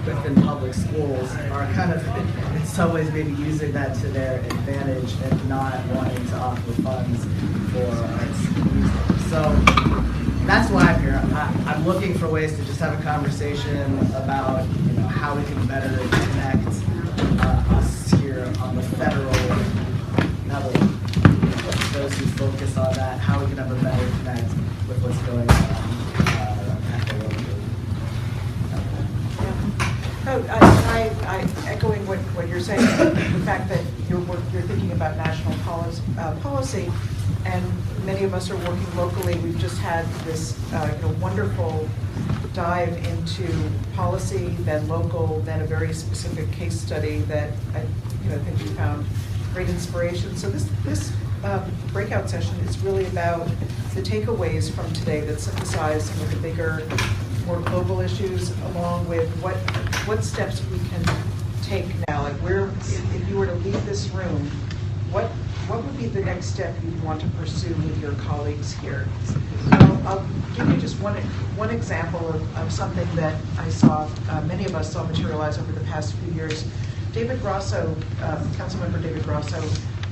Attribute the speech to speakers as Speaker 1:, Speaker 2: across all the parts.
Speaker 1: within public schools are kind of, in some ways, maybe using that to their advantage and not wanting to offer funds for arts and music. So that's why I'm here. I'm looking for ways to just have a conversation about how we can better connect us here on the federal level, those who focus on that, how we can have a better connect with what's going on at the local level.
Speaker 2: I echoing what you're saying, the fact that you're thinking about national policy, and many of us are working locally. We've just had this wonderful dive into policy, then local, then a very specific case study that I think we found great inspiration. So this breakout session is really about the takeaways from today that synthesize some of the bigger, more global issues, along with what steps we can take now. Like if you were to leave this room, what would be the next step you'd want to pursue with your colleagues here? I'll give you just one example of something that I saw, many of us saw materialize over the past few years. David Grosso, Councilmember David Grosso,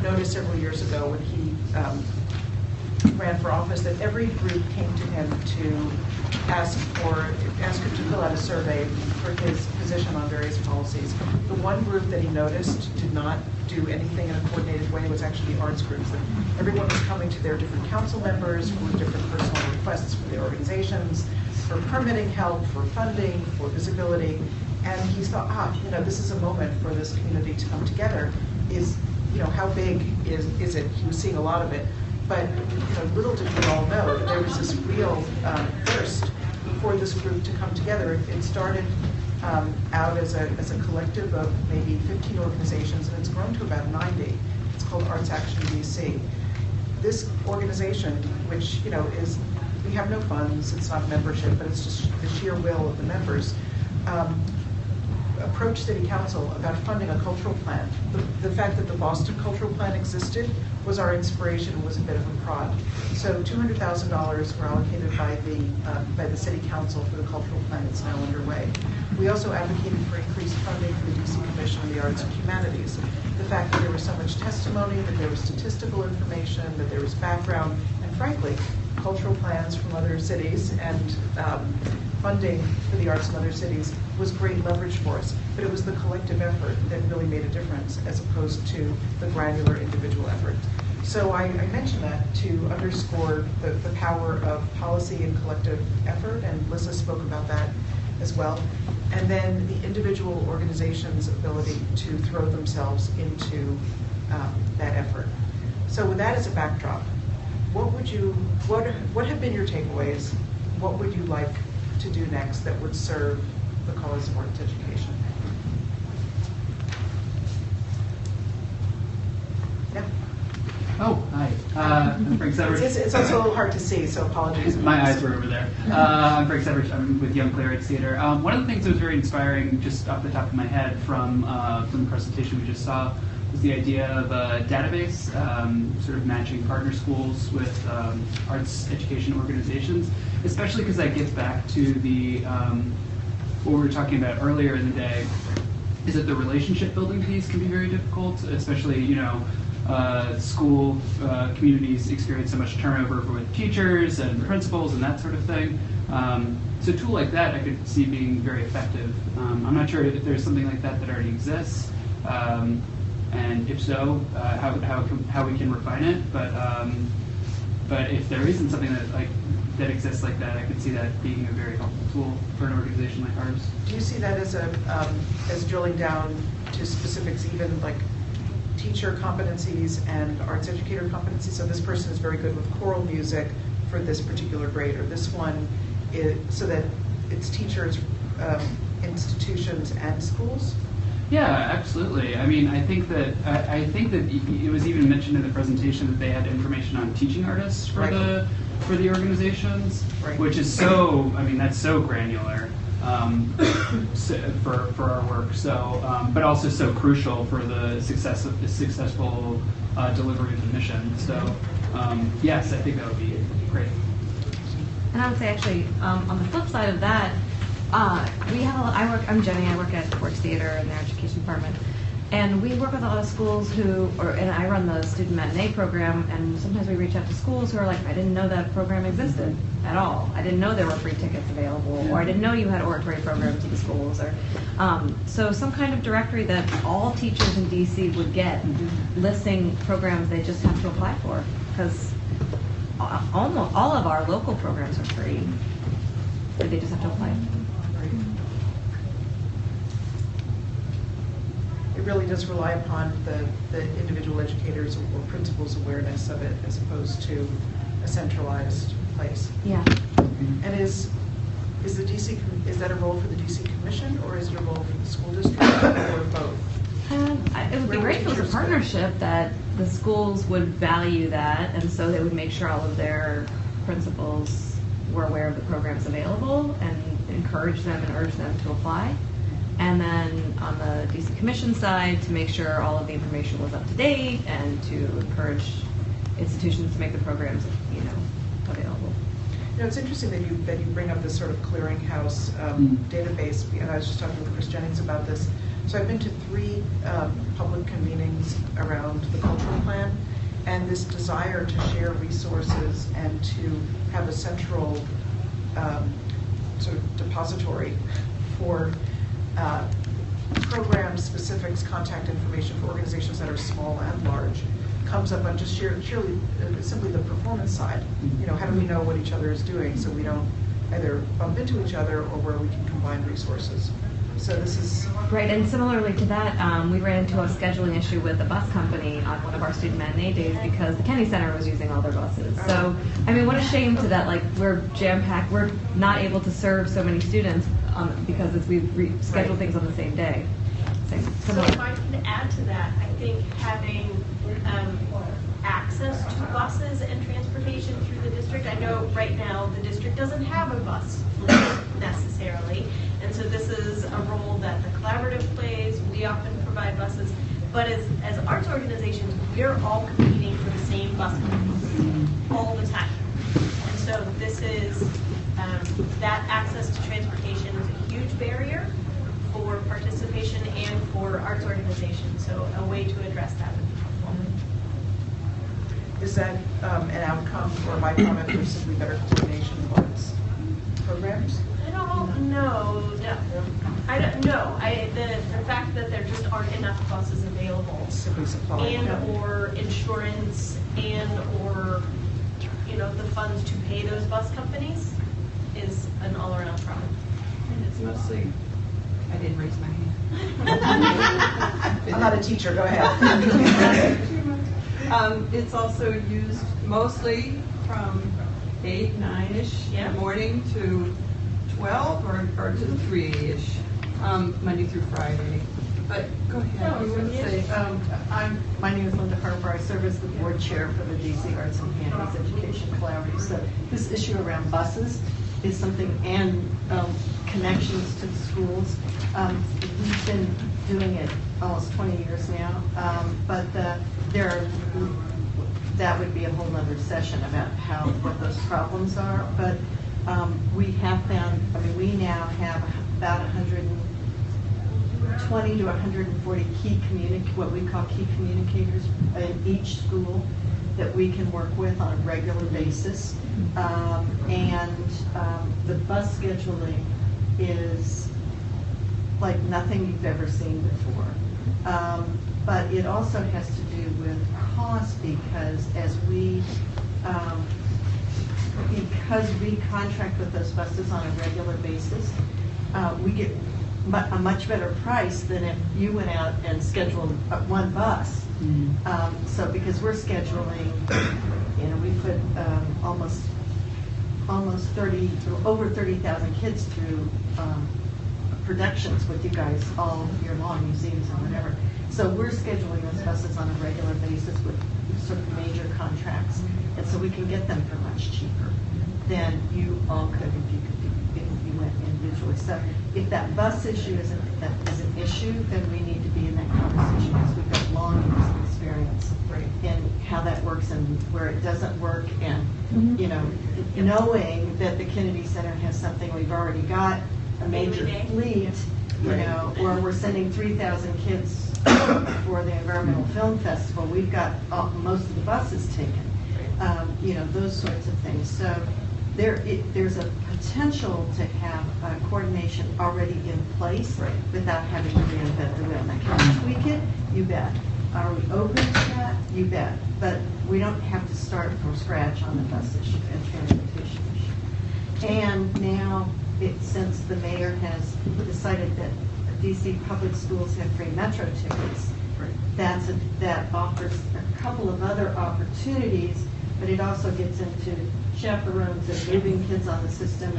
Speaker 2: noticed several years ago when he ran for office that every group came to him to ask him to fill out a survey for his position on various policies. The one group that he noticed did not do anything in a coordinated way was actually the arts groups. And everyone was coming to their different council members for different personal requests for their organizations, for permitting help, for funding, for visibility. And he thought, this is a moment for this community to come together. How big is it? He was seeing a lot of it. But little did we all know that there was this real thirst for this group to come together. It started out as a collective of maybe 15 organizations, and it's grown to about 90. It's called Arts Action DC. This organization, which is, we have no funds, it's not membership, but it's just the sheer will of the members, approached City Council about funding a cultural plan. The fact that the Boston Cultural Plan existed was our inspiration, was a bit of a prod. So $200,000 were allocated by the City Council for the cultural plan that's now underway. We also advocated for increased funding for the DC Commission on the Arts and Humanities. The fact that there was so much testimony, that there was statistical information, that there was background, and frankly, cultural plans from other cities and funding for the arts in other cities was great leverage for us. But it was the collective effort that really made a difference as opposed to the granular individual effort. So I mention that to underscore the power of policy and collective effort, and Lissa spoke about that as well. And then the individual organization's ability to throw themselves into that effort. So with that as a backdrop, what have been your takeaways? What would you like to do next that would serve the cause of arts education? Yeah.
Speaker 3: Oh, hi. I'm Frank Severs.
Speaker 2: It's also a little hard to see, so apologies.
Speaker 3: My eyes were over there. I'm Frank Severs. I'm with Young Playwrights Theater. One of the things that was very inspiring, just off the top of my head, from the presentation we just saw, was the idea of a database, sort of matching partner schools with arts education organizations, especially because that gets back to the what we were talking about earlier in the day, is that the relationship building piece can be very difficult, especially, school communities experience so much turnover with teachers and principals and that sort of thing. So a tool like that I could see being very effective. I'm not sure if there's something like that already exists, and if so, how we can refine it. But if there isn't something that exists like that, I could see that being a very helpful tool for an organization like ours.
Speaker 2: Do you see that as drilling down to specifics, even like teacher competencies and arts educator competencies? So this person is very good with choral music for this particular grade, or this one is, so that it's teachers, institutions, and schools?
Speaker 3: Yeah, absolutely. I mean, I think that it was even mentioned in the presentation that they had information on teaching artists for the organizations, which is so. I mean, that's so granular for our work. So, but also so crucial for the successful delivery of the mission. So, yes, I think that would be great.
Speaker 4: And I would say, actually, on the flip side of that, I'm Jenny. I work at Sports Theater in their education department, and we work with a lot of schools and I run the student matinee program, and sometimes we reach out to schools who are like, I didn't know that program existed at all. I didn't know there were free tickets available, or I didn't know you had oratory programs at the schools, or so some kind of directory that all teachers in DC would get, listing programs they just have to apply for, because almost all of our local programs are free. They just have to apply.
Speaker 2: It really does rely upon the individual educators or principals' awareness of it as opposed to a centralized place.
Speaker 4: Yeah.
Speaker 2: And is that a role for the DC Commission, or is it a role for the school district, or both?
Speaker 4: It would be great if it was a partnership that the schools would value that, and so they would make sure all of their principals were aware of the programs available and encourage them and urge them to apply. And then on the DC Commission side, to make sure all of the information was up to date and to encourage institutions to make the programs, available.
Speaker 2: It's interesting that you bring up this sort of clearinghouse database, and I was just talking with Chris Jennings about this. So I've been to 3 public convenings around the cultural plan, and this desire to share resources and to have a central sort of depository for program specifics, contact information for organizations that are small and large, comes up on just simply the performance side. How do we know what each other is doing so we don't either bump into each other or where we can combine resources? So this is
Speaker 4: right. And similarly to that, we ran into a scheduling issue with the bus company on one of our student matinee days because the Kennedy Center was using all their buses. So, what a shame to that, we're jam-packed, we're not able to serve so many students because we schedule things on the same day.
Speaker 5: So if I can add to that, I think having access to buses and transportation through the district. I know right now the district doesn't have a bus fleet necessarily, and so this is a role that the collaborative plays. We often provide buses, but as arts organizations, we're all competing for the same bus companies all the time. And so this is, that access to transportation is a huge barrier for participation and for arts organizations, so a way to address that would be helpful.
Speaker 2: Is that an outcome or a byproduct of simply better coordination of arts programs?
Speaker 5: I don't know. No. I don't know. The fact that there just aren't enough buses available,
Speaker 2: Simply supply
Speaker 5: and or insurance, and or the funds to pay those bus companies is an all-around problem.
Speaker 6: And it's mostly. I didn't raise my hand.
Speaker 2: I'm not a teacher. Go ahead.
Speaker 6: It's also used mostly from 8, 9-ish in the morning to 12 or to 3-ish, Monday through Friday. But go ahead. You were going to say,
Speaker 7: my name is Linda Harper. I serve as the board chair for the DC Arts and Humanities Education Collaborative. So this issue around buses is something, and connections to the schools. We've been doing it almost 20 years now, but that would be a whole other session about what those problems are. But we have found, we now have about 120 to 140 what we call key communicators in each school that we can work with on a regular basis. The bus scheduling is like nothing you've ever seen before. But it also has to do with cost because we contract with those buses on a regular basis, we get a much better price than if you went out and scheduled one bus. So because we're scheduling, we put over 30,000 kids through productions with you guys all year long, museums and whatever. So we're scheduling those buses on a regular basis with sort of major contracts, and so we can get them for much cheaper than you all could if you went individually. So if that bus issue is an issue, then we need to be in that conversation because we've got long years of experience in how that works and where it doesn't work, and knowing that the Kennedy Center has something we've already got a major
Speaker 5: Day.
Speaker 7: fleet, you
Speaker 1: Right.
Speaker 7: know, or we're sending 3,000 kids for the Environmental Film Festival, we've got most of the buses taken. You know, those sorts of things. So there's a potential to have coordination already in place without having to reinvent the wheel. Now, can we tweak it? You bet. Are we open to that? You bet. But we don't have to start from scratch on the bus issue and transportation issue. And now, since the mayor has decided that DC public schools have free metro tickets, that offers a couple of other opportunities, but it also gets into chaperones and moving kids on the system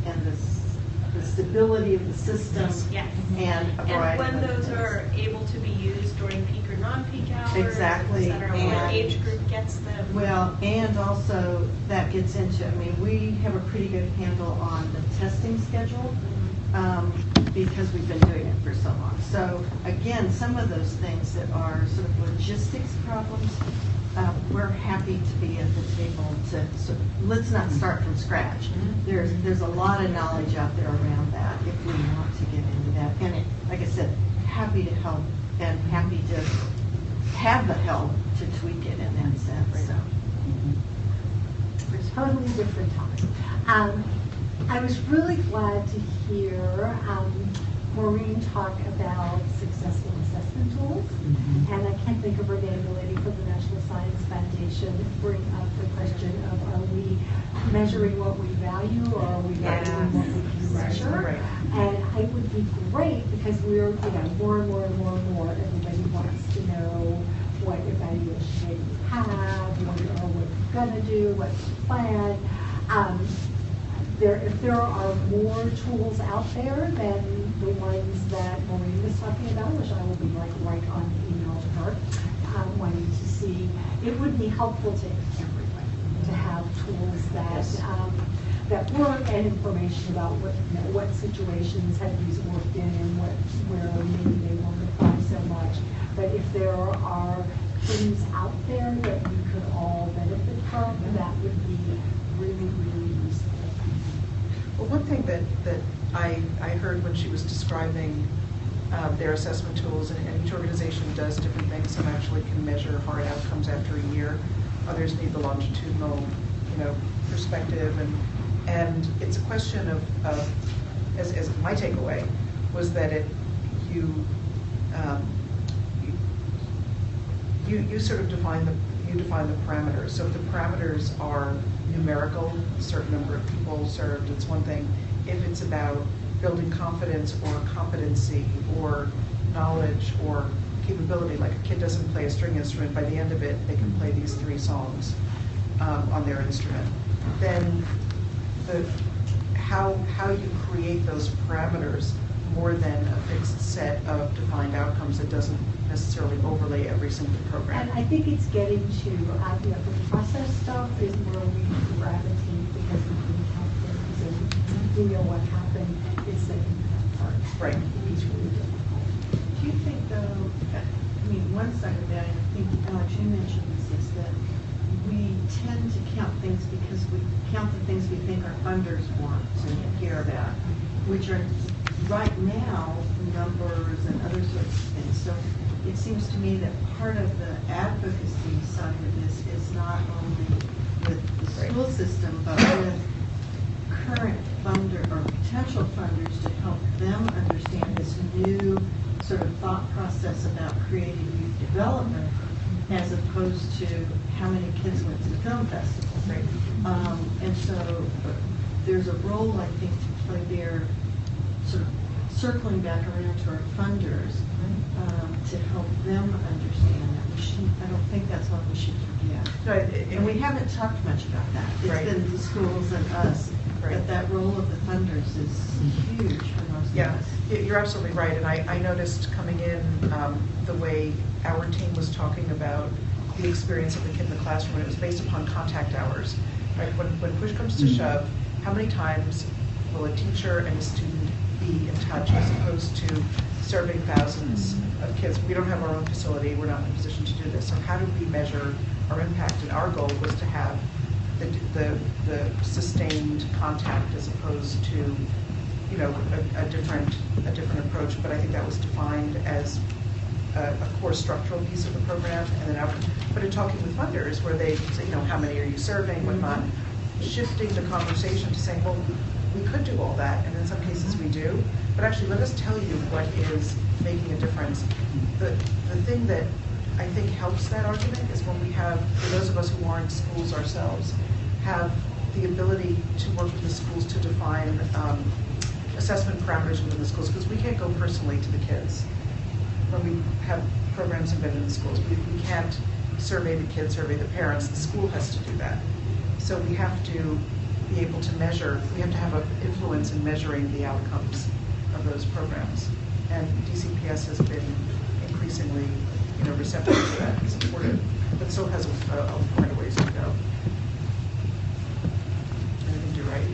Speaker 7: and the stability of the system
Speaker 5: Yes.
Speaker 7: and a variety
Speaker 5: And when
Speaker 7: of other
Speaker 5: those
Speaker 7: things.
Speaker 5: are able to be used during peak or non-peak hours,
Speaker 7: Exactly,
Speaker 5: et cetera,
Speaker 7: and-
Speaker 5: what age group gets them.
Speaker 7: Well, and also that gets into, I mean, we have a pretty good handle on the testing schedule because we've been doing it for so long. So again, some of those things that are sort of logistics problems, we're happy to be at the table to, so let's not start from scratch. There's a lot of knowledge out there around that if we want to get into that. And like I said, happy to help and happy to have the help to tweak it in that sense, so.
Speaker 8: Totally different topic. I was really glad to hear Maureen talk about successful assessment tools. And I can't think of her name, the lady from the National Science Foundation, bring up the question of are we measuring what we value or are we valuing what we can measure? And it would be great because we're, you know, more and more and more and more, everybody wants to know what evaluation you have, what you're gonna do, what's the plan. If there are more tools out there than the ones that Maureen was talking about, which I will be like right on email to her, wanting to see, it would be helpful to everyone to have tools that that work and information about what situations have these worked in and where maybe they won't apply so much. But if there are things out there that we could all benefit from, that would be really, really useful.
Speaker 2: Well, one thing that I heard when she was describing their assessment tools, and each organization does different things. Some actually can measure hard outcomes after a year. Others need the longitudinal, perspective, and it's a question of as my takeaway was that you sort of define the parameters. So if the parameters are numerical, a certain number of people served, it's one thing. If it's about building confidence or competency or knowledge or capability, like a kid doesn't play a string instrument, by the end of it, they can play these 3 songs on their instrument. Then how you create those parameters more than a fixed set of defined outcomes that doesn't necessarily overlay every single program.
Speaker 8: And I think it's getting to, the process stuff is where we gravitate because we can count things and we know what happened. It's the part.
Speaker 2: Right.
Speaker 8: It's really difficult.
Speaker 7: Do you think though, one side of that, and I think Alex, you mentioned this, is that we tend to count things because we count the things we think our funders want to hear about, which are right now numbers and other sorts of things. So it seems to me that part of the advocacy side of this is not only with the school system, but with current funder or potential funders to help them understand this new sort of thought process about creative youth development, as opposed to how many kids went to the film festival.
Speaker 2: Right.
Speaker 7: And so there's a role, I think, to play there, sort of circling back around to our funders to help them understand that. I don't think that's what we should forget.
Speaker 2: No,
Speaker 7: And we haven't talked much about that. It's
Speaker 2: Right.
Speaker 7: been the schools and us,
Speaker 2: Right.
Speaker 7: but that role of the funders is huge for most of
Speaker 2: Yeah,
Speaker 7: us.
Speaker 2: you're absolutely right. And I noticed coming in the way our team was talking about the experience of the kid in the classroom, and it was based upon contact hours. Right? When push comes to shove, how many times will a teacher and a student be in touch as opposed to serving thousands of kids? We don't have our own facility. We're not in a position to do this. So how do we measure our impact? And our goal was to have the sustained contact as opposed to, a different approach, but I think that was defined as a core structural piece of the program, and then but in talking with funders, where they say, how many are you serving, whatnot, shifting the conversation to saying, well, we could do all that, and in some cases we do, but actually let us tell you what is making a difference. The thing that I think helps that argument is when we have, for those of us who aren't schools ourselves, have the ability to work with the schools to define assessment parameters within the schools, because we can't go personally to the kids when we have programs embedded in the schools. We can't survey the kids, survey the parents. The school has to do that. So we have to be able to measure, we have to have an influence in measuring the outcomes of those programs. And DCPS has been increasingly receptive to that and supportive, but still has quite a ways to go. I think you're right.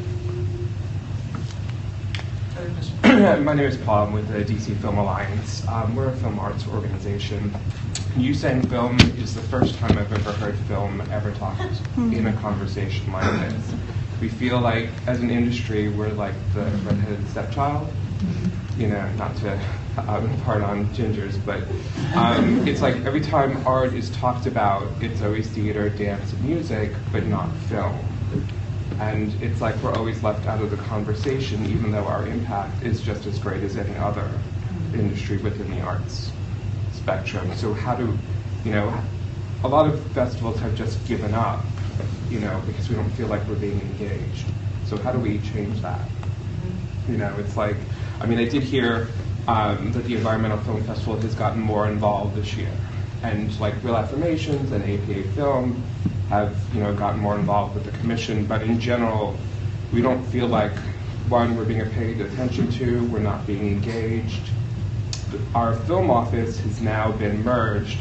Speaker 2: Other questions?
Speaker 9: My name is Paul. I'm with the DC Film Alliance. We're a film arts organization. You saying film is the first time I've ever heard film ever talked in a conversation like this. We feel like, as an industry, we're like the redheaded stepchild. Not to impart on gingers, but it's like every time art is talked about, it's always theater, dance, and music, but not film. And it's like we're always left out of the conversation, even though our impact is just as great as any other industry within the arts spectrum. So how do, a lot of festivals have just given up, because we don't feel like we're being engaged. So how do we change that? It's like, I did hear that the Environmental Film Festival has gotten more involved this year. And like Real Affirmations and APA Film have, gotten more involved with the commission. But in general, we don't feel like, one, we're being paid attention to, we're not being engaged. Our film office has now been merged.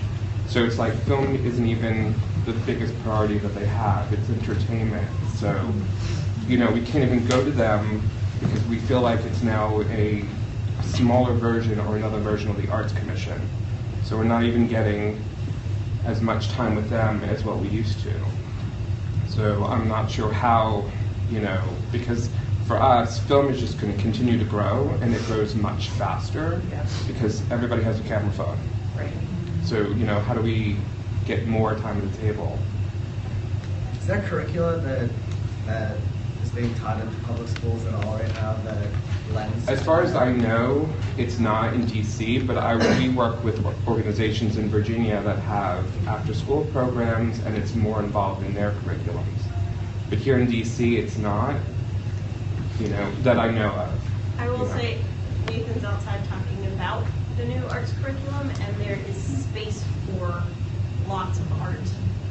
Speaker 9: So it's like film isn't even the biggest priority that they have. It's entertainment. So, we can't even go to them because we feel like it's now a smaller version or another version of the Arts Commission. So we're not even getting as much time with them as what we used to. So I'm not sure how, because for us, film is just going to continue to grow, and it grows much faster because everybody has a camera phone.
Speaker 2: Right.
Speaker 9: So, how do we get more time at the table?
Speaker 1: Is there curricula that is being taught in public schools at all right now that lends?
Speaker 9: As far as I know, it's not in DC, but we work with organizations in Virginia that have after-school programs, and it's more involved in their curriculums. But here in DC, it's not, that I know of.
Speaker 5: I will say, Nathan's outside talking about the new arts curriculum, and there is space for lots of art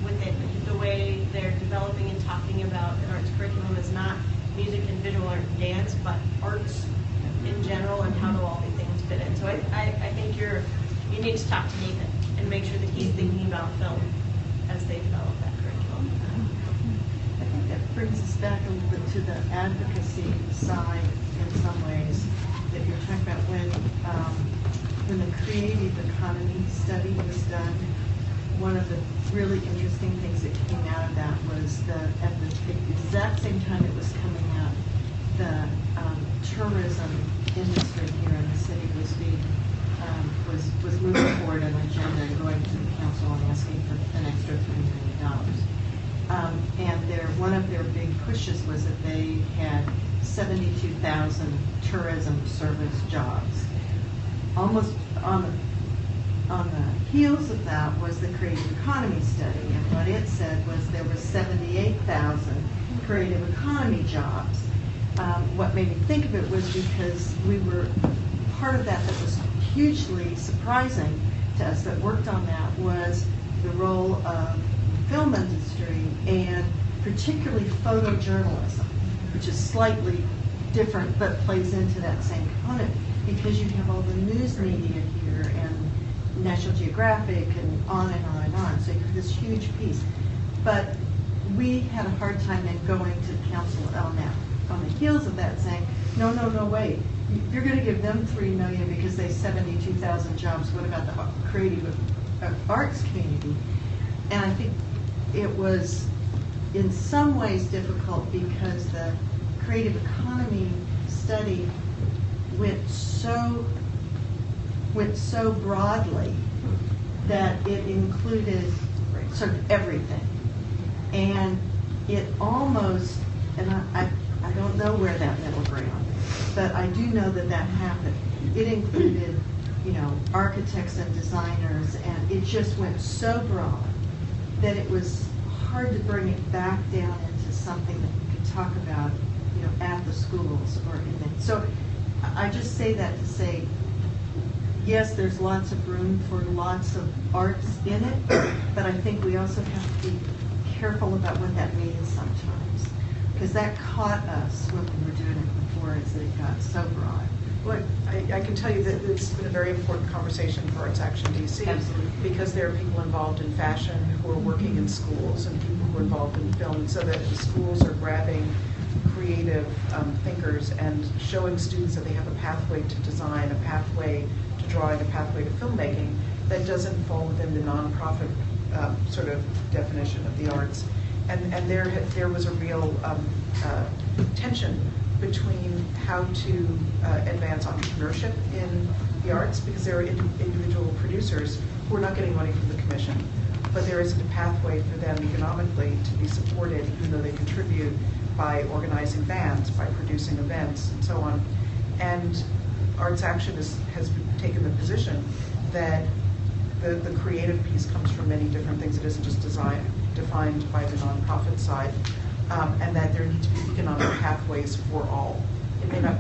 Speaker 5: within it. The way they're developing and talking about an arts curriculum is not music and visual art and dance, but arts in general, and how do all these things fit in. So I think you need to talk to Nathan and make sure that he's thinking about film as they develop that curriculum.
Speaker 7: I think that brings us back a little bit to the advocacy side in some ways that you're talking about when the creative economy study was done. One of the really interesting things that came out of that was at the exact same time it was coming out, the tourism industry here in the city was being was moving forward an agenda and going to the council and asking for an extra $3 million. And one of their big pushes was that they had 72,000 tourism service jobs. Almost on the heels of that was the creative economy study, and what it said was there were 78,000 creative economy jobs. What made me think of it was because we were part of that was hugely surprising to us that worked on that was the role of the film industry and particularly photojournalism, which is slightly different but plays into that same component because you have all the news media here and National Geographic and on and on and on. So you have this huge piece. But we had a hard time then going to the council on the heels of that saying, no, wait. You're going to give them $3 million because they have 72,000 jobs. What about the creative arts community? And I think it was in some ways difficult because the creative economy study went so broadly that it included sort of everything. And it almost, and I don't know where that middle ground, but I do know that that happened. It included, architects and designers, and it just went so broad that it was hard to bring it back down into something that we could talk about, at the schools or in the, so I just say that to say, yes, there's lots of room for lots of arts in it, but I think we also have to be careful about what that means sometimes, because that caught us when we were doing it before, is that it got so broad.
Speaker 2: Well, I can tell you that it's been a very important conversation for Arts Action DC.
Speaker 7: Absolutely.
Speaker 2: Because there are people involved in fashion who are working in schools and people who are involved in film, so that the schools are grabbing creative thinkers and showing students that they have a pathway to design, a pathway to drawing, a pathway to filmmaking that doesn't fall within the nonprofit sort of definition of the arts. And there was a real tension between how to advance entrepreneurship in the arts, because there are individual producers who are not getting money from the commission, but there isn't a pathway for them economically to be supported, even though they contribute by organizing bands, by producing events, and so on. And Arts Action has taken the position that the creative piece comes from many different things. It isn't just defined by the nonprofit side, and that there need to be economic pathways for all. It may not,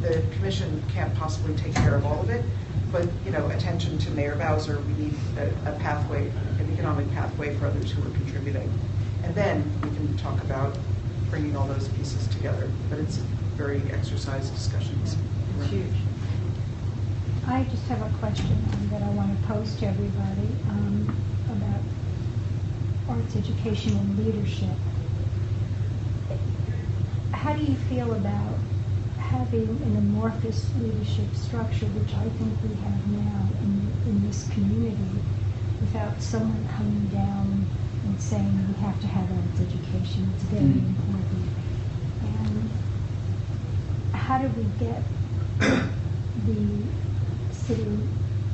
Speaker 2: the commission can't possibly take care of all of it, but attention to Mayor Bowser, we need a pathway, an economic pathway for others who are contributing. And then we can talk about bringing all those pieces together. But it's very exercise discussions.
Speaker 7: It's huge.
Speaker 10: I just have a question that I want to pose to everybody about arts education and leadership. How do you feel about having an amorphous leadership structure, which I think we have now in this community, without someone coming down and saying we have to have arts education, it's very important. And how do we get the city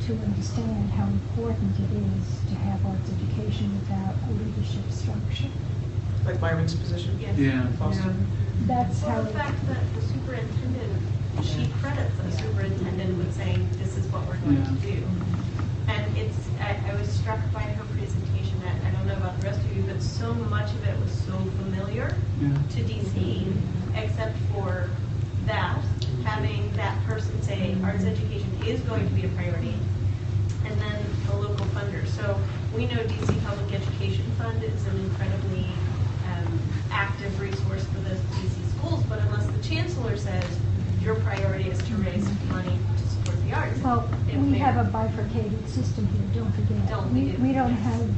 Speaker 10: to understand how important it is to have arts education without a leadership structure?
Speaker 2: Like Myron's position?
Speaker 5: Yes.
Speaker 3: Yeah.
Speaker 2: Boston.
Speaker 10: That's
Speaker 5: Well,
Speaker 10: how
Speaker 5: the fact that the superintendent, she credits the superintendent with saying, this is what we're going to do. And I was struck by her presentation. I don't know about the rest of you, but so much of it was so familiar to DC, except for that, having that person say arts education is going to be a priority, and then the local funders. So we know DC Public Education Fund is an incredibly active resource for the DC schools, but unless the chancellor says your priority is to raise money to support the arts.
Speaker 10: Well, we have a bifurcated system here, don't forget. We don't have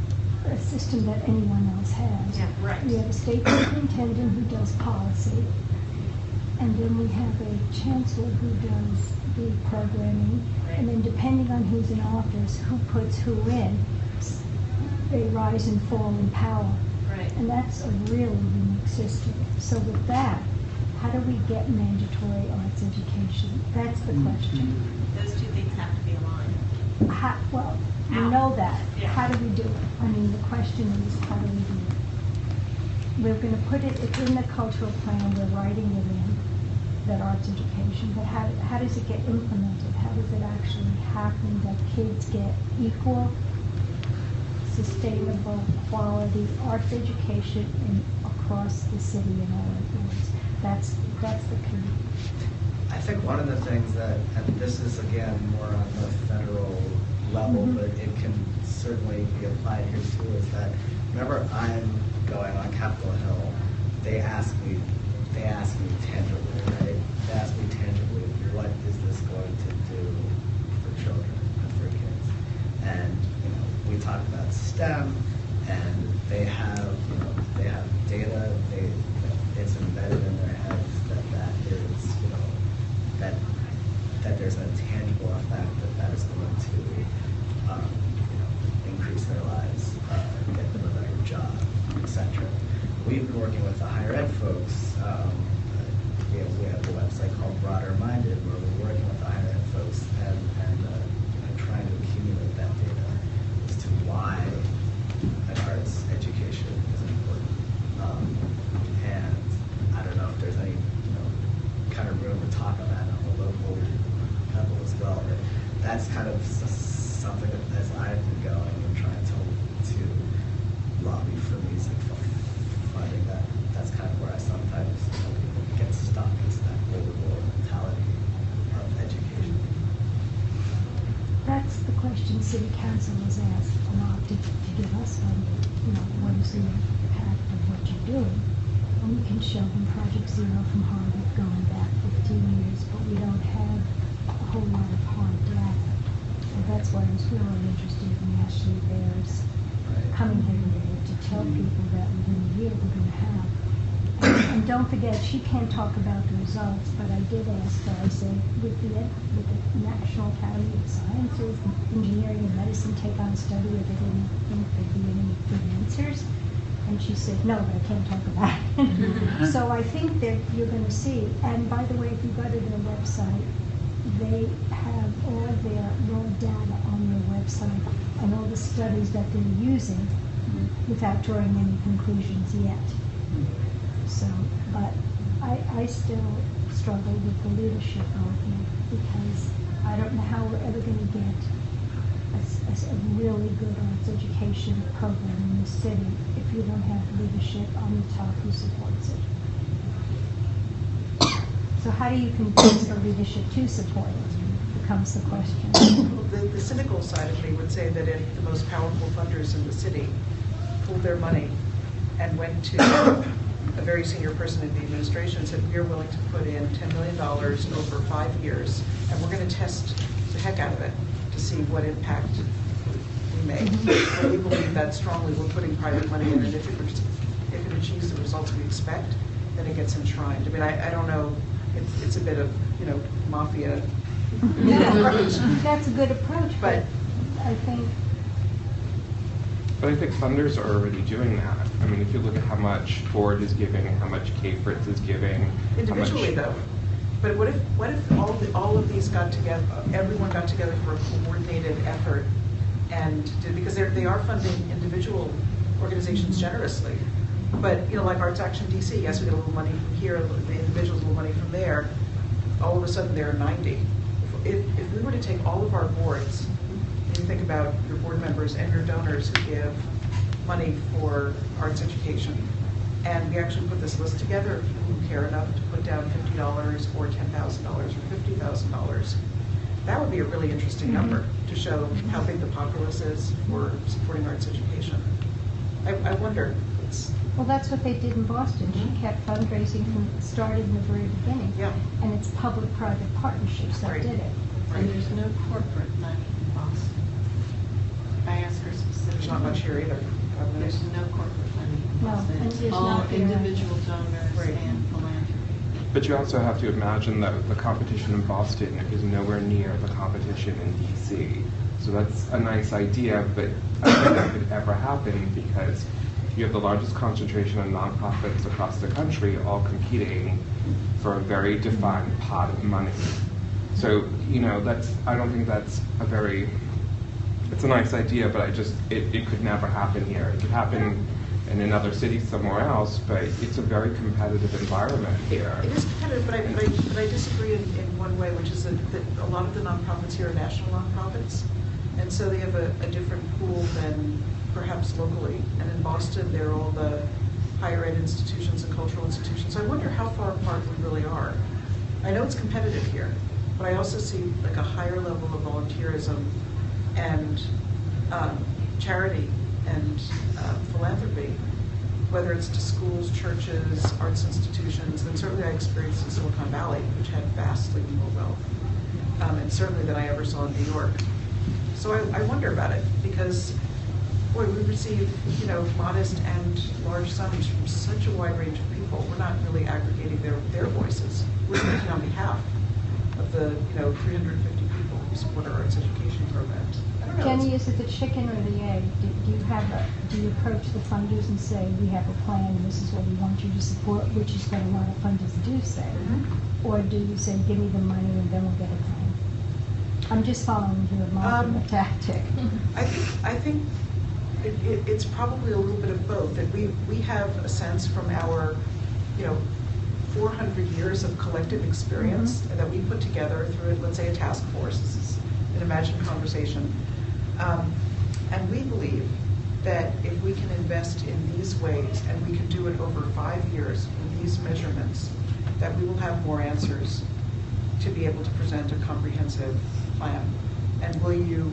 Speaker 10: a system that anyone else has.
Speaker 5: Yeah, right.
Speaker 10: We have a state superintendent who does policy, and then we have a chancellor who does the programming,
Speaker 5: Right.
Speaker 10: and then depending on who's in office, who puts who in, they rise and fall in power.
Speaker 5: Right.
Speaker 10: And that's a really unique system. So with that, how do we get mandatory arts education? That's the question.
Speaker 5: Those two things have to be aligned.
Speaker 10: Well, we know that.
Speaker 5: Yeah.
Speaker 10: How do we do it? I mean, the question is, how do we do it? We're going to put it, it's in the cultural plan, we're writing it in, that arts education, but how does it get implemented? How does it actually happen that kids get equal, sustainable, quality arts education across the city and all our boards? That's the key.
Speaker 1: I think one of the things that, and this is again more on the federal level, but it can certainly be applied here too, is that whenever I'm going on Capitol Hill, they ask me tangibly, right? They ask me tangibly, what is this going to do for children and for kids? And we talk about STEM, and they have data. It's embedded in their heads that is that there's a tangible effect that is going to increase their lives, get them a better job, etc. We've been working with the higher ed folks. We have a website called Broader Minded, where we're working with that's kind of something that as I've been going and trying to lobby for music funding, that's kind of where I sometimes get stuck, is that overall mentality of education.
Speaker 10: That's the question City Council was asked a lot to give us funding. What is the impact of what you're doing? And we can show them Project Zero from Harvard going back 15 years, but we don't have a whole lot of hard data. And that's why I was really interested in Ashley Bear's coming here today to tell people that within a year we're going to have. And don't forget, she can't talk about the results, but I did ask her, I said, with the National Academy of Sciences, Engineering, and Medicine take on a study if they didn't think there'd be any good answers? And she said, no, but I can't talk about it. So I think that you're going to see, and by the way, if you go to their website, they have all their raw data on their website and all the studies that they're using without drawing any conclusions yet. So, but I still struggle with the leadership argument because I don't know how we're ever going to get a really good arts education program in the city if you don't have leadership on the top who supports it. So how do you convince the leadership to support it becomes the question.
Speaker 2: Well, the cynical side of me would say that if the most powerful funders in the city pulled their money and went to a very senior person in the administration and said, we're willing to put in $10 million over 5 years, and we're going to test the heck out of it to see what impact we make. When we believe that strongly, we're putting private money in, and if it achieves the results we expect, then it gets enshrined. I mean, I don't know, it's a bit of, mafia.
Speaker 10: That's a good approach, but I think...
Speaker 9: But I think funders are already doing that. I mean, if you look at how much Ford is giving, how much K-Fritz is giving.
Speaker 2: Individually, though. But what if all of these got together, everyone got together for a coordinated effort, and because they are funding individual organizations generously. But, like Arts Action DC, yes, we get a little money from here, the individuals a little money from there. All of a sudden, there are 90. If we were to take all of our boards, and you think about your board members and your donors who give money for arts education, and we actually put this list together of people who care enough to put down $50 or $10,000 or $50,000, that would be a really interesting number to show how big the populace is for supporting arts education. I wonder.
Speaker 10: Well, that's what they did in Boston. She kept fundraising started in the very beginning.
Speaker 2: Yeah.
Speaker 10: And it's public-private partnerships that did it.
Speaker 7: And there's no corporate money in Boston. I asked her specifically.
Speaker 2: There's not much here either.
Speaker 7: There's no corporate money in
Speaker 10: No,
Speaker 7: Boston.
Speaker 10: and
Speaker 7: It's
Speaker 10: there's
Speaker 7: all
Speaker 10: not here either.
Speaker 7: individual donors and philanthropy.
Speaker 9: But you also have to imagine that the competition in Boston is nowhere near the competition in DC. So that's a nice idea, but I don't think that could ever happen because you have the largest concentration of nonprofits across the country all competing for a very defined pot of money. So, I don't think that's it's a nice idea, but it could never happen here. It could happen in another city somewhere else, but it's a very competitive environment here.
Speaker 2: It is competitive, but I disagree in one way, which is that a lot of the nonprofits here are national nonprofits, and so they have a different pool than perhaps locally. And in Boston, they're all the higher ed institutions and cultural institutions. So I wonder how far apart we really are. I know it's competitive here, but I also see like a higher level of volunteerism and charity and philanthropy, whether it's to schools, churches, arts institutions, and certainly I experienced in Silicon Valley, which had vastly more wealth, and certainly than I ever saw in New York. So I wonder about it, because, boy, we receive, modest and large sums from such a wide range of people. We're not really aggregating their voices. We're speaking on behalf of the, 350 people who support our arts education programs. I don't know.
Speaker 10: Jenny, is it the chicken or the egg? Do you approach the funders and say, we have a plan, this is what we want you to support, which is what a lot of funders do say? Or do you say, give me the money and then we'll get a plan? I'm just following your marketing tactic.
Speaker 2: I think it's probably a little bit of both. That we have a sense from our, 400 years of collective experience that we put together through, let's say, a task force. This is an imagined conversation. And we believe that if we can invest in these ways, and we can do it over 5 years with these measurements, that we will have more answers to be able to present a comprehensive plan. And will you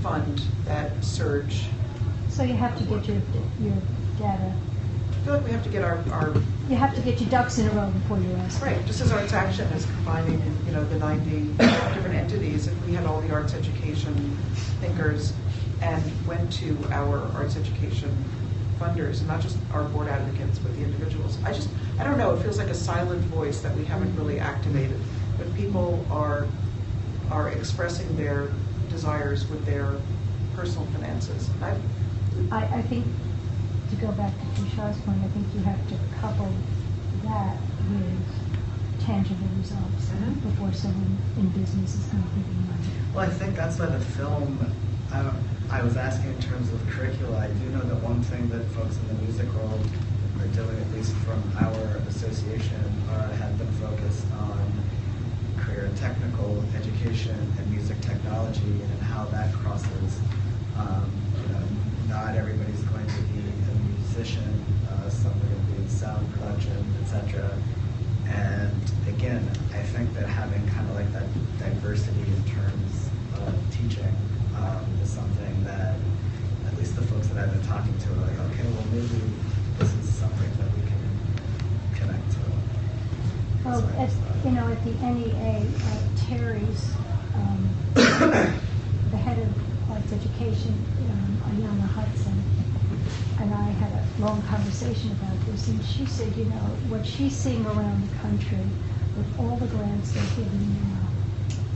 Speaker 2: fund that surge?
Speaker 10: So you have to get your data,
Speaker 2: I feel like we have to get our
Speaker 10: you have to get your ducks in a row before you ask.
Speaker 2: right, just as Arts Action is combining, the 90 different entities, if we had all the arts education thinkers and went to our arts education funders, and not just our board advocates, but the individuals. I don't know, it feels like a silent voice that we haven't really activated. When people are expressing their desires with their personal finances.
Speaker 10: I think, to go back to Tushar's point, I think you have to couple that with tangible results before someone in business is going to give you money.
Speaker 1: Well, I think that's why the film, I was asking in terms of curricula. I do know that one thing that folks in the music world are doing, at least from our association, have been focused on career and technical education and music technology and how that crosses. Not everybody's going to be a musician, some are going to be in sound production, etc. And again, I think that having kind of like that diversity in terms of teaching is something that at least the folks that I've been talking to are like, okay, well maybe this is something that we can connect to.
Speaker 10: Well, at the NEA, Terry's, the head of arts education, Ayana Hudson, and I had a long conversation about this, and she said, what she's seeing around the country with all the grants they're giving now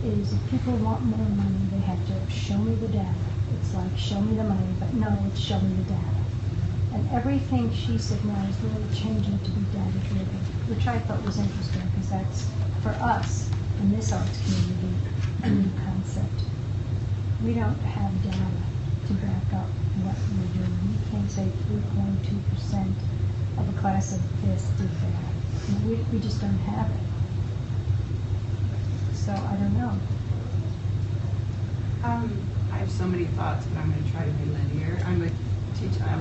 Speaker 10: is if people want more money, they have to show me the data. It's like, show me the money, but no, it's show me the data. And everything she said now is really changing to be data-driven, which I thought was interesting, because that's, for us, in this arts community, a new concept. We don't have data to back up what we're doing. We can't say 3.2% of a class of this did that. We just don't have it. So I don't know.
Speaker 6: I have so many thoughts, but I'm going to try to be linear. I'm a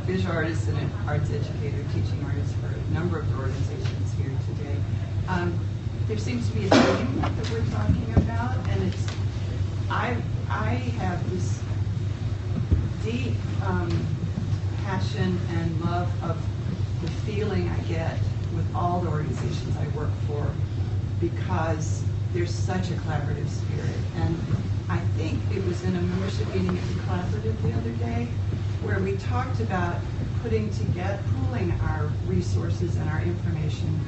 Speaker 6: visual artist and an arts educator, teaching artist for a number of organizations here today. There seems to be a theme that we're talking about, and it's I have this deep passion and love of the feeling I get with all the organizations I work for, because there's such a collaborative spirit. And I think it was in a membership meeting at the Collaborative the other day where we talked about pooling our resources and our information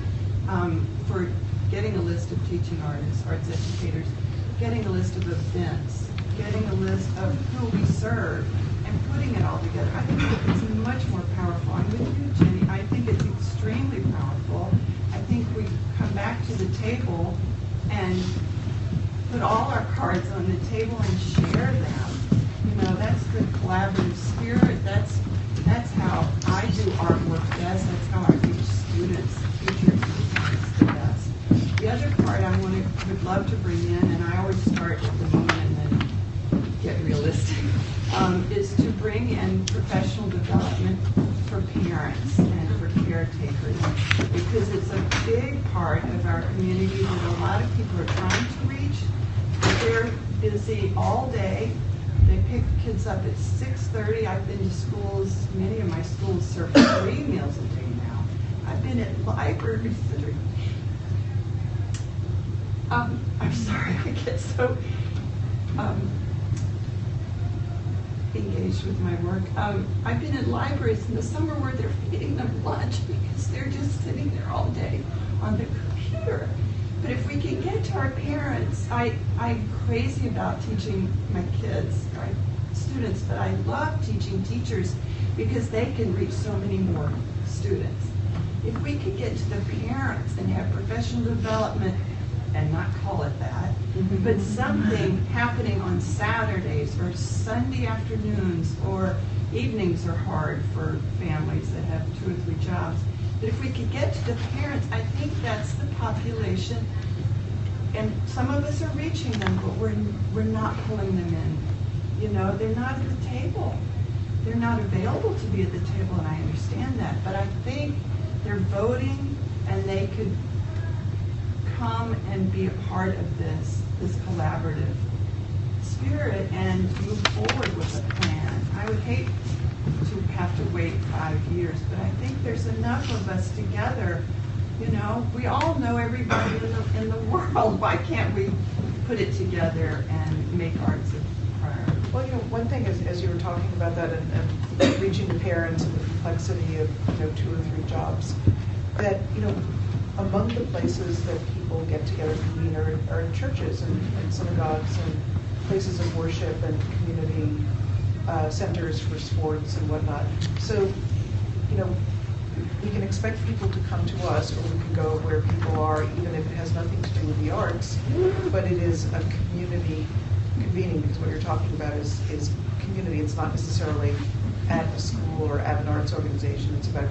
Speaker 6: for getting a list of teaching artists, arts educators, getting a list of events, getting a list of who we serve, and putting it all together. I think it's much more powerful. I'm with you, Jenny. I think it's extremely powerful. I think we come back to the table and put all our cards on the table and share them. That's the collaborative spirit. That's how I do artwork best. That's how I teach students, future students the best. The other part I would love to bring in, and I always start at the moment and then get realistic, is to bring in professional development for parents and for caretakers, because it's a big part of our community that a lot of people are trying to reach. They're busy all day. They pick kids up at 6:30. I've been to schools, many of my schools serve 3 meals a day now. I've been at libraries that are, I'm sorry, I get so engaged with my work. I've been in libraries in the summer where they're feeding them lunch because they're just sitting there all day on the computer. But if we can get to our parents, I'm crazy about teaching my kids, right, students, but I love teaching teachers because they can reach so many more students. If we could get to the parents and have professional development and not call it that, but something happening on Saturdays or Sunday afternoons, or evenings are hard for families that have 2 or 3 jobs. But if we could get to the parents, I think that's the population and some of us are reaching them, but we're not pulling them in. You know, they're not at the table. They're not available to be at the table, and I understand that. But I think they're voting, and they could come and be a part of this collaborative spirit and move forward with a plan. I would hate to have to wait 5 years, but I think there's enough of us together. You know, we all know everybody in the world. Why can't we put it together and make arts a priority?
Speaker 2: Well, you know, one thing is, as you were talking about that and reaching the parents and the complexity of, you know, 2 or 3 jobs, that, you know, among the places that people get together to meet are in churches and synagogues and places of worship and community centers for sports and whatnot. So, you know, we can expect people to come to us, or we can go where people are, even if it has nothing to do with the arts, but it is a community convening, because what you're talking about is community. It's not necessarily at a school or at an arts organization. It's about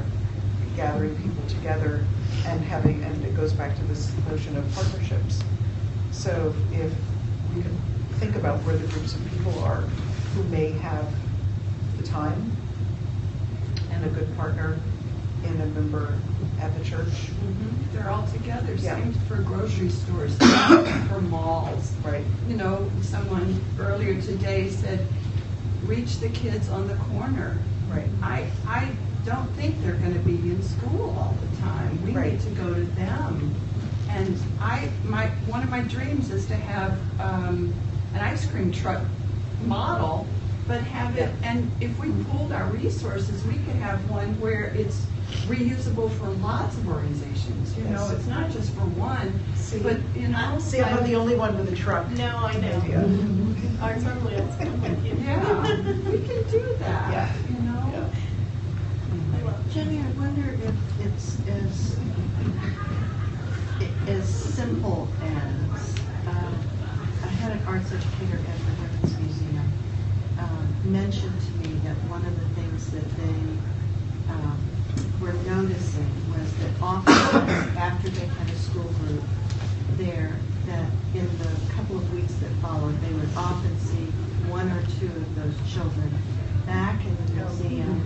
Speaker 2: gathering people together and it goes back to this notion of partnerships. So if we can think about where the groups of people are who may have the time and a good partner in a member at the church.
Speaker 6: Mm-hmm. They're all together.
Speaker 2: Yeah.
Speaker 6: Same for grocery stores, same for malls.
Speaker 2: Right.
Speaker 6: You know, someone earlier today said, reach the kids on the corner.
Speaker 2: Right.
Speaker 6: I don't think they're going to be in school all the time. We
Speaker 2: Right.
Speaker 6: need to go to them. And one of my dreams is to have an ice cream truck model, but have it, and if we pooled our resources, we could have one where it's reusable for lots of organizations. You know,
Speaker 2: Yes.
Speaker 6: it's not just for one, but, you know.
Speaker 2: See, I'm not the only one with a truck.
Speaker 5: No, I know.
Speaker 2: idea.
Speaker 5: I totally am with you.
Speaker 6: Yeah, we can do that,
Speaker 2: Yeah.
Speaker 6: you know?
Speaker 5: I love it.
Speaker 7: Jenny, I wonder if it's as simple as, I had an arts educator at the Women's Museum mention to me that one of the things that they were noticing was that often after they had a school group there, that in the couple of weeks that followed, they would often see 1 or 2 of those children back in the museum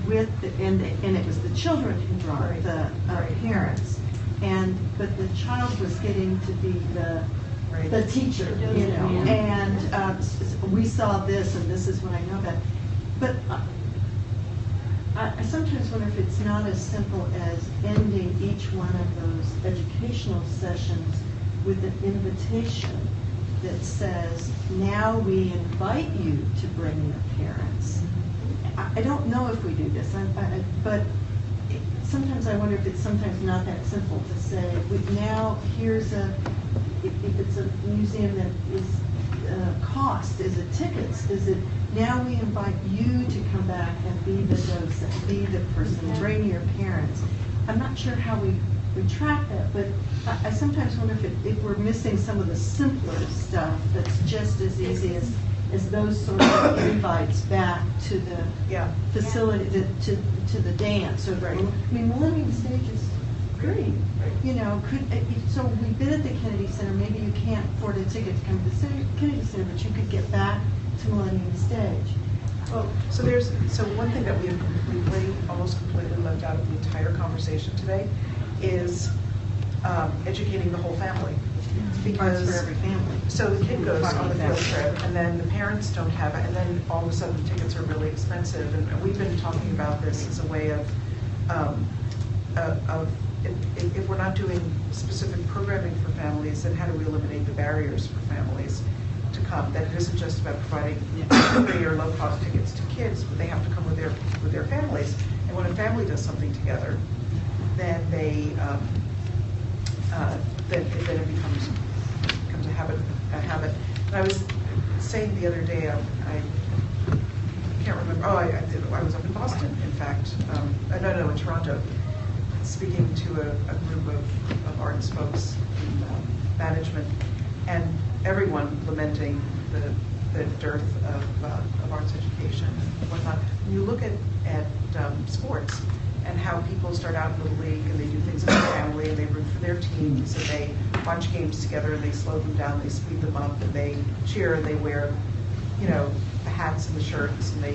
Speaker 7: with and it was the children who brought the parents, but the child was getting to be the teacher, you know, and we saw this, and this is what I know about. But I sometimes wonder if it's not as simple as ending each one of those educational sessions with an invitation that says, now we invite you to bring your parents. I don't know if we do this, but sometimes I wonder if it's sometimes not that simple to say, now here's if it's a museum that is cost, is it tickets, is it, now we invite you to come back and be the docent, be the person, bring your parents. I'm not sure how we track that, but I sometimes wonder if we're missing some of the simpler stuff that's just as easy as those sort of invites back to the facility, to the dance. Or I mean, Millennium Stage is great. You know, so we've been at the Kennedy Center. Maybe you can't afford a ticket to come to the Kennedy Center, but you could get back to Millennium Stage.
Speaker 2: Well, so one thing that we have almost completely left out of the entire conversation today is educating the whole family.
Speaker 7: Because for every family.
Speaker 2: So the kid goes on the field trip, and then the parents don't have it, and then all of a sudden the tickets are really expensive. And we've been talking about this as a way of if we're not doing specific programming for families, then how do we eliminate the barriers for families to come? That it isn't just about providing free or low-cost tickets to kids, but they have to come with their families. And when a family does something together, then then it becomes a habit. And I was saying the other day, I can't remember. Oh, I was up in Boston, in fact. No, in Toronto, speaking to a group of arts folks in management, and everyone lamenting the dearth of arts education and whatnot. When you look at sports, and how people start out in Little League and they do things as a family and they root for their teams and they watch games together and they slow them down, they speed them up, and they cheer and they wear, the hats and the shirts, and they,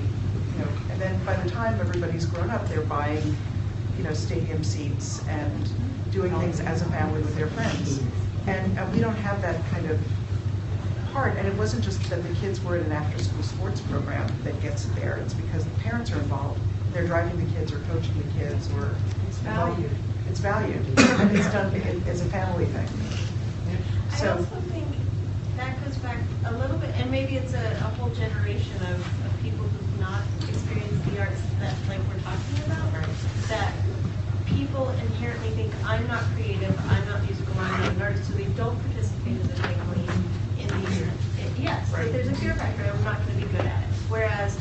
Speaker 2: and then by the time everybody's grown up, they're buying, stadium seats and doing things as a family with their friends. And we don't have that kind of part. And it wasn't just that the kids were in an after-school sports program that gets it there. It's because the parents are involved. They're driving the kids or coaching the kids, or
Speaker 6: It's valued.
Speaker 2: It's valued, and it's done as a family thing.
Speaker 5: I also think that goes back a little bit, and maybe it's a whole generation of people who've not experienced the arts that like we're talking about, that people inherently think, I'm not creative, I'm not musical, I'm not an artist, so they don't participate as a family in these. Yes,
Speaker 2: Right.
Speaker 5: like there's a fear factor, I'm not going to be good at it. Whereas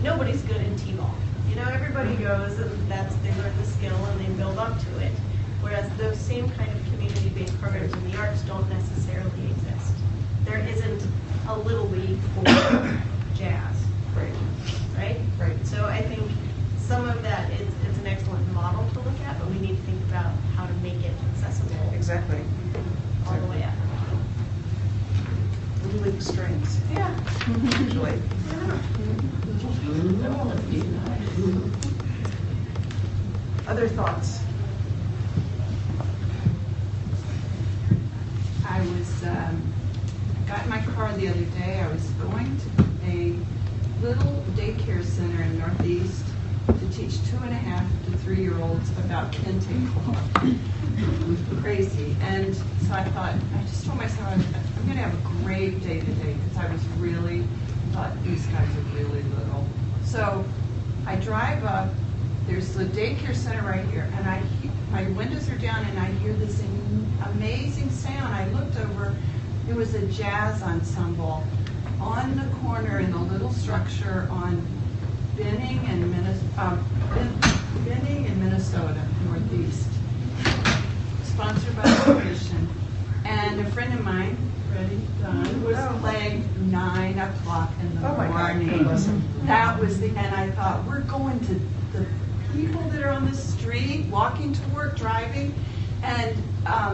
Speaker 5: nobody's good in T-ball. Everybody goes and they learn the skill and they build up to it. Whereas those same kind of community-based programs in the arts don't necessarily exist. There isn't a little league for jazz, right?
Speaker 2: Right.
Speaker 5: So I think some of that it's an excellent model to look at, but we need to think about how to make it accessible
Speaker 2: Exactly.
Speaker 5: all the way up.
Speaker 2: Little League strings,
Speaker 5: Yeah.
Speaker 2: usually. Other thoughts?
Speaker 6: I got in my car the other day. I was going to a little daycare center in Northeast to teach 2.5 to 3-year-olds about kente club. Crazy. And so I just told myself I'm going to have a great day today because I was really thought these guys are really little. So I drive up. There's the daycare center right here, and my windows are down, and I hear this amazing sound. I looked over. It was a jazz ensemble on the corner in a little structure on Benning and Minnesota, Northeast, sponsored by the commission. And a friend of mine, Freddie Dunn, was playing 9 o'clock in the
Speaker 2: Oh my God,
Speaker 6: morning.
Speaker 2: God bless him.
Speaker 6: That was and I thought, we're going to the people that are on the street, walking to work, driving. And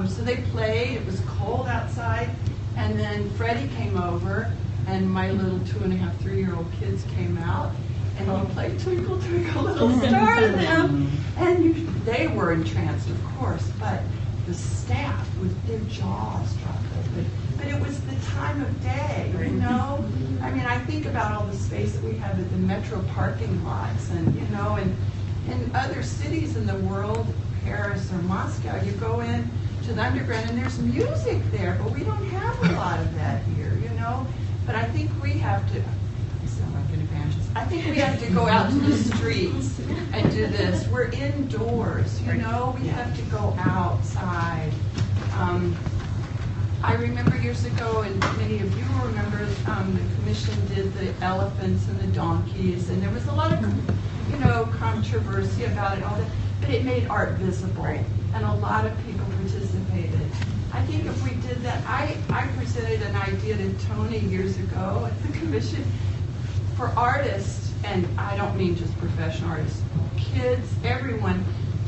Speaker 6: so they played. It was cold outside. And then Freddie came over, and my little 2.5, 3-year-old kids came out, and he played Twinkle, Twinkle, Little Star to them. And they were entranced, of course, but the staff, with their jaws dropped open. But it was the time of day, I mean, I think about all the space that we have at the metro parking lots, and, and in other cities in the world, Paris or Moscow, you go in to the underground and there's music there, but we don't have a lot of that here, But I think we have to, I sound like an evangelist, I think we have to go out to the streets and do this. We're indoors, we have to go outside. I remember years ago, and many of you will remember, the commission did the elephants and the donkeys, and there was a lot of, controversy about it, all that, but it made art visible, and a lot of people participated. I think if we did that, I presented an idea to Tony years ago at the commission for artists, and I don't mean just professional artists, kids, everyone,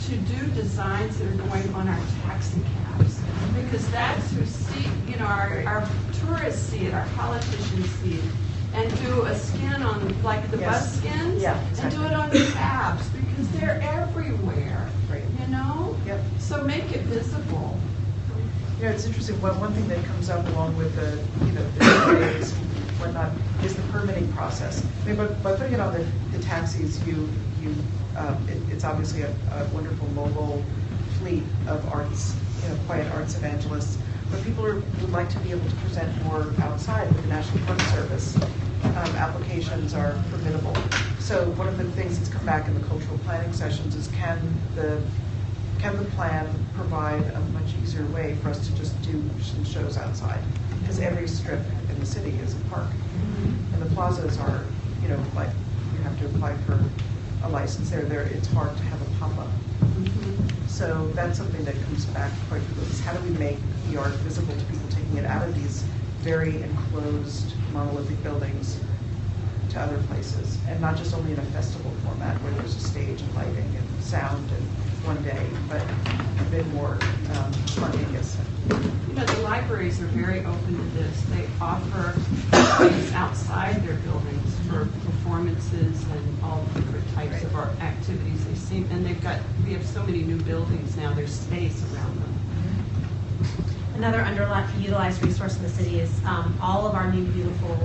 Speaker 6: to do designs that are going on our taxi cabs, because that's who see, our tourists see it, our politicians see it, and do a skin on, like the bus skins, and do it on the cabs, because they're everywhere,
Speaker 2: Yep.
Speaker 6: So make it visible.
Speaker 2: It's interesting. One thing that comes up along with the days and whatnot is the permitting process. I mean, by putting it on the taxis, it's obviously a wonderful mobile fleet of arts, quiet arts evangelists. But people would like to be able to present more outside with the National Park Service. Applications are formidable. So one of the things that's come back in the cultural planning sessions is can the plan provide a much easier way for us to just do some shows outside? Because every strip in the city is a park. And the plazas are, like you have to apply for a license there. It's hard to have a pop-up. So that's something that comes back quite frequently. Is how do we make the art visible to people, taking it out of these very enclosed monolithic buildings to other places, and not just only in a festival format where there's a stage and lighting and sound and one day, but a bit more spontaneous.
Speaker 6: You know, the libraries are very open to this. They offer things outside their buildings for performances and all different types of art activities. And we have so many new buildings now, there's space around them.
Speaker 5: Another underutilized resource in the city is all of our new beautiful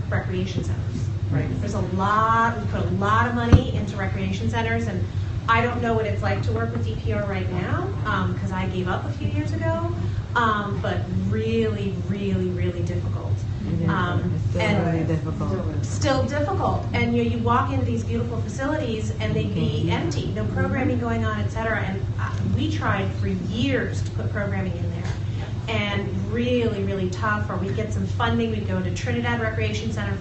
Speaker 5: recreation centers.
Speaker 2: Right.
Speaker 5: There's we put a lot of money into recreation centers, and I don't know what it's like to work with DPR right now, because I gave up a few years ago, but really, really, really difficult. Still difficult. And you walk into these beautiful facilities and they'd be empty, no programming going on, et cetera. And we tried for years to put programming in there. And really, really tough, or we'd get some funding, we'd go to Trinidad Recreation Center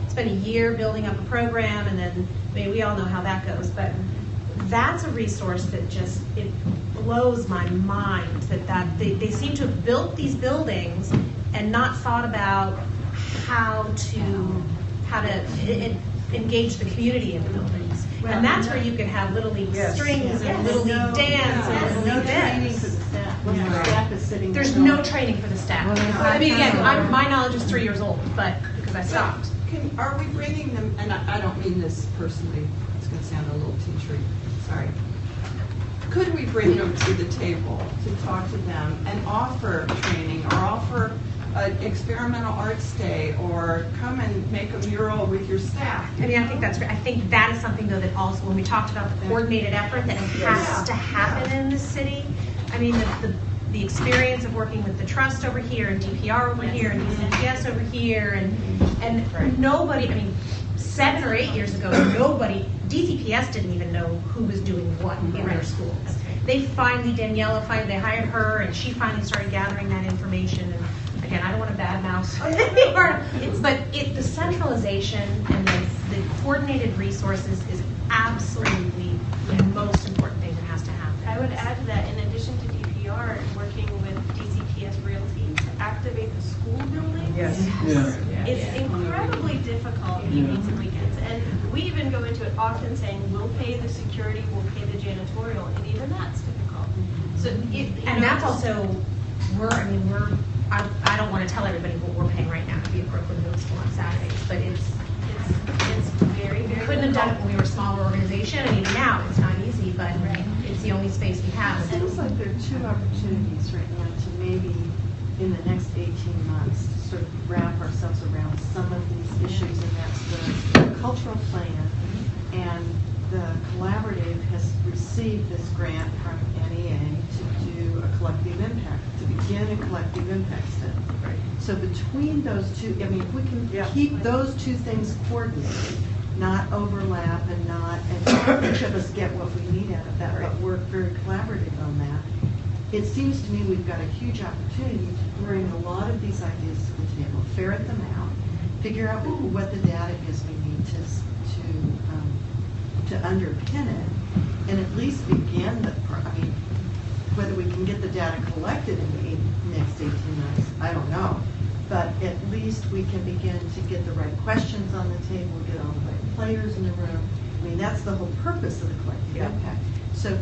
Speaker 5: spend a year building up a program, and then, we all know how that goes, but that's a resource that it blows my mind that they seem to have built these buildings and not thought about how to engage the community in the buildings. And that's where you could have Little League strings and Little League dance and Little League
Speaker 7: training for the staff. When the staff is sitting
Speaker 5: There's
Speaker 7: there.
Speaker 5: no training for the staff. I mean, again, my knowledge is 3 years old, but because I stopped.
Speaker 6: Are we bringing them, and I don't mean this personally, it's going to sound a little teachery, sorry. Could we bring them to the table to talk to them and offer training or offer an experimental arts day or come and make a mural with your staff?
Speaker 5: I mean, I think that's great. I think that is something, though, that also, when we talked about the coordinated effort that has to happen in the city, I mean, the experience of working with the Trust over here and DPR over here and DCPS over here and nobody, I mean, 7 or 8 years ago, DCPS didn't even know who was doing what in their schools. They finally, they hired her, and she finally started gathering that information. And again, I don't want to badmouth but the centralization and the coordinated resources is absolutely the most important thing that has to happen.
Speaker 11: I would add that in addition to DPR, working with DCPS Realty to activate the school building is incredibly difficult evenings and weekends. And we even go into it often saying, we'll pay the security, we'll pay the janitorial, and even that's difficult. So
Speaker 5: that's also, I don't want to tell everybody what we're paying right now to be at Brooklyn Middle School on Saturdays, but it's
Speaker 11: very, very
Speaker 5: couldn't have done it when we were a smaller organization, and even now, it's not easy, but it's the only space we have.
Speaker 7: It seems like there are 2 opportunities right now to maybe, in the next 18 months, to sort of wrap ourselves around some of these issues, and that's the cultural plan. And the collaborative has received this grant from NEA to do a collective impact, to begin a collective impact study.
Speaker 2: Right.
Speaker 7: So between those two, I mean, if we can keep those 2 things coordinated, not overlap and each of us get what we need out of that, but work very collaborative on that. It seems to me we've got a huge opportunity to bring a lot of these ideas to the table, ferret them out, figure out what the data is we need to underpin it, and at least begin whether we can get the data collected in the next 18 months, I don't know. But at least we can begin to get the right questions on the table, get all the right players in the room. I mean, that's the whole purpose of the collective impact. So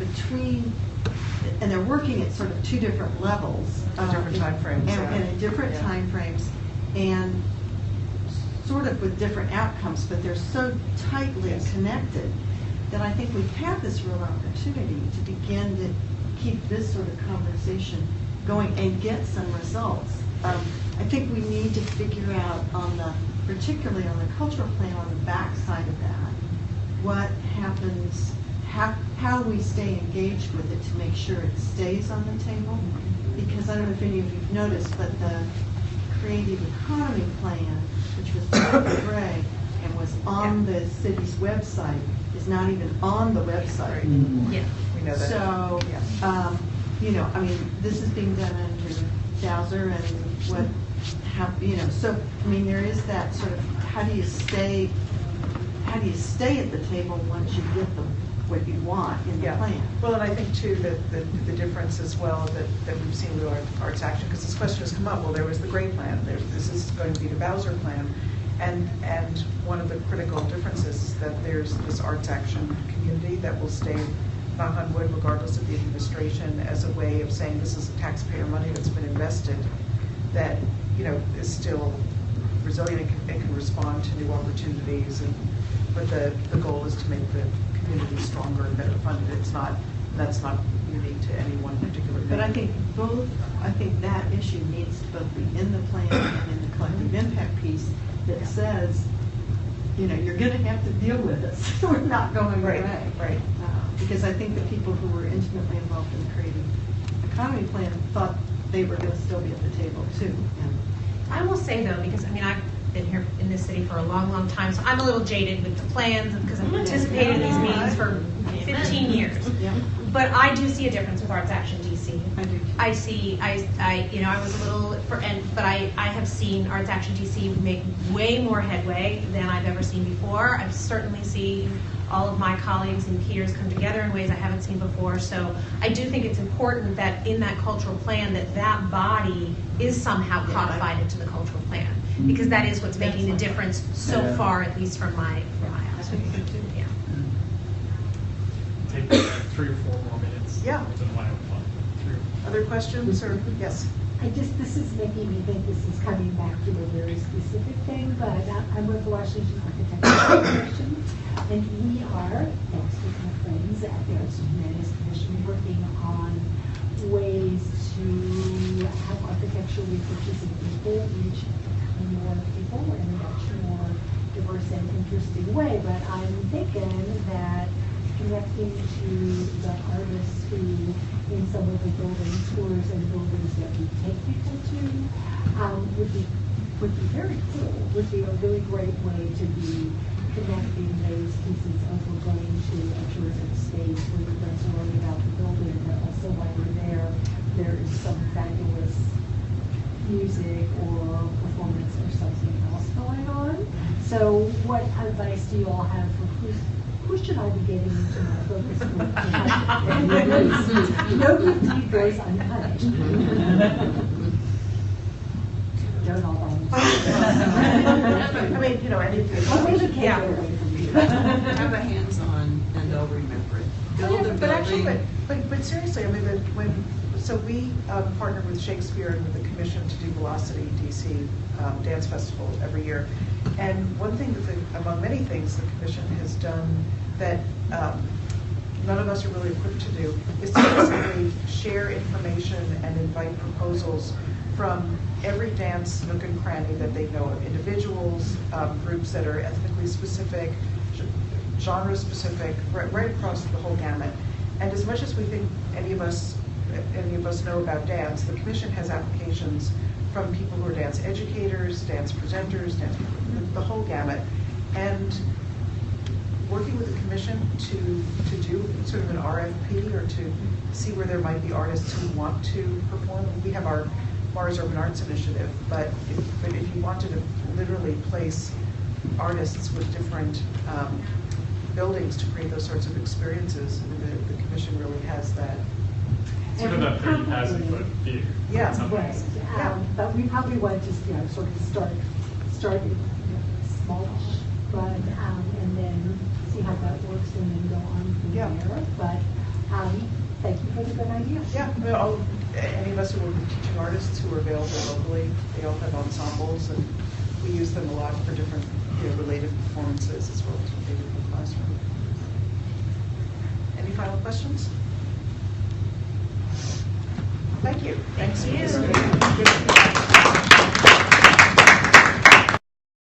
Speaker 7: and they're working at sort of 2 different levels.
Speaker 2: Different time frames.
Speaker 7: And in different time frames, and sort of with different outcomes, but they're so tightly connected that I think we have this real opportunity to begin to keep this sort of conversation going and get some results. I think we need to figure out particularly on the cultural plan, on the back side of that, what happens, how we stay engaged with it to make sure it stays on the table. Because I don't know if any of you've noticed, but the Creative Economy Plan, which was very gray and was on the city's website, is not even on the website anymore.
Speaker 5: Yeah,
Speaker 2: we know that.
Speaker 7: So, I mean, this is being done under Dowser and so, I mean, there is that sort of, how do you stay at the table once you get what you want in the plan?
Speaker 2: Well, and I think too that the difference as well that we've seen with Arts Action, because this question has come up, well, there was the Gray Plan, this is going to be the Bowser Plan, And one of the critical differences is that there's this arts action community that will stay, knock on wood, regardless of the administration, as a way of saying this is taxpayer money that's been invested, that, you know, is still resilient and can respond to new opportunities. But the goal is to make the community stronger and better funded. That's not unique to any one particular
Speaker 7: But I
Speaker 2: community.
Speaker 7: think that issue needs to both be in the plan and in the collective impact piece that says, you know, you're going to have to deal with this. We're not going away.
Speaker 2: Right.
Speaker 7: Because I think the people who were intimately involved in the creative economy plan thought they were going to still be at the table too. And
Speaker 12: I will say though, because I mean, I've been here in this city for a long, long time, so I'm a little jaded with the plans because I've participated in these meetings for 15 years.
Speaker 7: yeah,
Speaker 12: But I do see a difference with Arts Action DC.
Speaker 7: I do.
Speaker 12: I see, you know, I was a little, but I have seen Arts Action DC make way more headway than I've ever seen before. I've certainly seen all of my colleagues and peers come together in ways I haven't seen before. So I do think it's important that in that cultural plan that body is somehow codified into the cultural plan, because that is what's making the difference so far, at least from my eyes. Yeah.
Speaker 13: Take 3 or 4 more minutes.
Speaker 2: Yeah.
Speaker 13: Within my own fun.
Speaker 2: Other questions or yes?
Speaker 8: This is making me think this is coming back to a very specific thing, but I'm with the Washington Architectural Commission, and we are, thanks to my friends at the Arts and Humanities Commission, working on ways to have architecture researchers and people reach more people in a much more diverse and interesting way. But I'm thinking that connecting to the artists who, in some of the building tours and buildings that we take people to, would be very cool. Would be a really great way to be connecting those pieces of going to a terrific space where you're going to learn about the building, but also while you're there is some fabulous music or performance or something else going on. So what advice do you all have for who should I be getting into my focus group? Nobody goes unpunished. Don't all
Speaker 2: I mean, you know, anything.
Speaker 6: Have a hands-on and they'll remember it. Build a
Speaker 2: But actually,
Speaker 6: building.
Speaker 2: but seriously, I mean, so we partner with Shakespeare and with the Commission to do Velocity DC Dance Festival every year. And one thing that, among many things, the Commission has done that none of us are really equipped to do is to basically share information and invite proposals from every dance nook and cranny that they know of, individuals, groups that are ethnically specific, genre specific, right across the whole gamut. And as much as we think any of us know about dance, the Commission has applications from people who are dance educators, dance presenters, the whole gamut. And working with the Commission to do sort of an RFP or to see where there might be artists who want to perform. We have our Mars Urban Arts Initiative, but if you wanted to literally place artists with different buildings to create those sorts of experiences, the Commission really has that.
Speaker 13: Sort of that 30,000-foot view.
Speaker 2: Yeah.
Speaker 8: Right. But we probably want to just, sort of start smallish, but and then see how that works and then go on from there. But thank you for the good idea.
Speaker 2: Yeah. Well, any of us who work with teaching artists who are available locally, they all have ensembles, and we use them a lot for different related performances as well as what they do in the classroom. Any final questions? Thank you. Thanks.
Speaker 12: Thank you.